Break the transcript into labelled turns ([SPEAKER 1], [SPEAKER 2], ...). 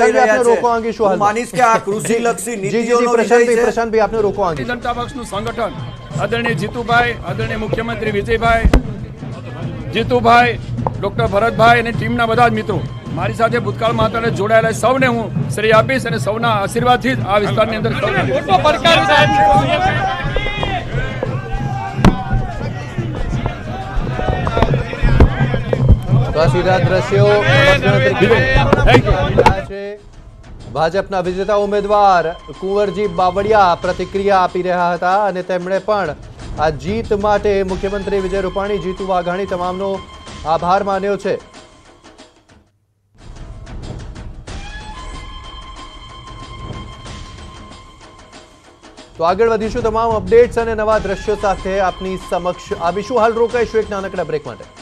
[SPEAKER 1] લઈ રહ્યા
[SPEAKER 2] રોકો અંગે શું
[SPEAKER 1] છે માનીશ કે આ કૃષિલક્ષી નીતિઓનો વિષય છે
[SPEAKER 2] પ્રશાંતભાઈ આપને રોકો અંગે
[SPEAKER 3] જનતા પક્ષનું સંગઠન આદરણીય જીતુભાઈ આદરણીય મુખ્યમંત્રી વિજયભાઈ જીતુભાઈ ડોક્ટર ભરતભાઈ અને ટીમના બધા જ મિત્રો મારી સાથે ભૂતકાળમાં હતા જોડાયેલા સૌને હું શ્રેય આપીશ અને સૌના આશીર્વાદથી જ આ વિસ્તારની અંદર મોટો પડકાર
[SPEAKER 2] સીધા દ્રશ્યો ભાજપના વિજેતા ઉમેદવાર કુંવરજી બાવળિયા પ્રતિક્રિયા આપી રહ્યા હતા અને તેમણે પણ આ જીત માટે મુખ્યમંત્રી વિજય રૂપાણી જીતુ વાઘાણી તમામનો આભાર માન્યો છે। તો આગળ વધીશું તમામ અપડેટ્સ અને નવા દ્રશ્યો સાથે આપની સમક્ષ આવીશું। હાલ રોકાઈશું એક નાનકડા બ્રેક માટે।